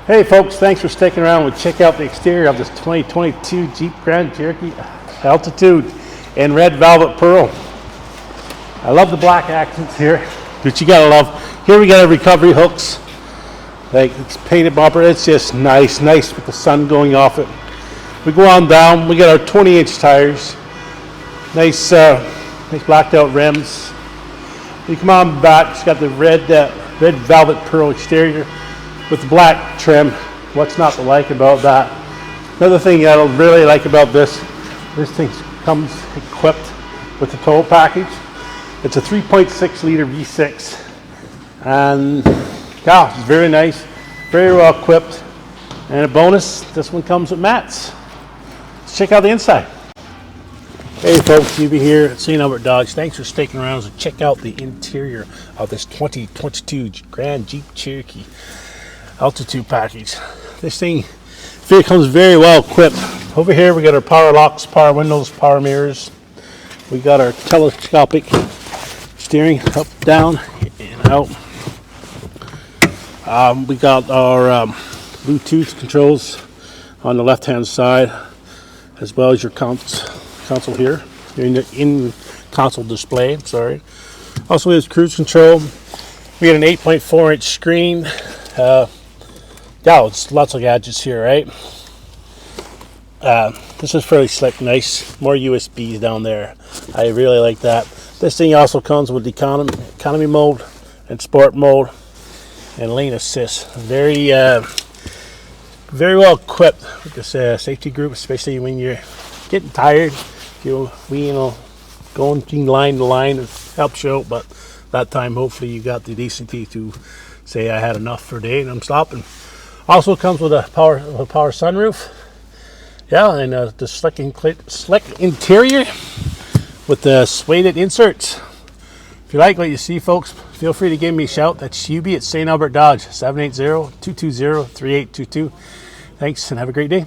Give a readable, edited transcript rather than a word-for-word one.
Hey folks, thanks for sticking around. We'll check out the exterior of this 2022 Jeep Grand Cherokee Altitude in red velvet pearl. I love the black accents here, which you gotta love. Here we got our recovery hooks. Like it's painted bumper. It's just nice with the sun going off it. We go on down. We got our 20-inch tires. Nice blacked out rims. You come on back. It's got the red velvet pearl exterior with the black trim. What's not to like about that? Another thing I really like about this thing comes equipped with the tow package. It's a 3.6 liter V6, and yeah, it's very nice, very well equipped. And a bonus, this one comes with mats. Let's check out the inside. Hey folks, UB here at St.Albert Dodge. Thanks for sticking around to check out the interior of this 2022 Grand Jeep Cherokee Altitude package. This thing comes very well equipped. Over here we got our power locks, power windows, power mirrors. We got our telescopic steering, up, down, in and out. We got our Bluetooth controls on the left hand side, as well as your console here, in console display. Sorry. Also, we have cruise control. We got an 8.4 inch screen. Yeah, it's lots of gadgets here, right? This is fairly slick, nice. More USBs down there. I really like that. This thing also comes with economy mode and sport mode and lane assist. Very well equipped with this safety group, especially when you're getting tired. Going line to line, it helps you out. But that time, hopefully, you got the decency to say, "I had enough for a day and I'm stopping." Also comes with a power sunroof. Yeah, and the slick interior with the suede inserts. If you like what you see, folks, feel free to give me a shout. That's UB at St. Albert Dodge, 780-220-3822. Thanks, and have a great day.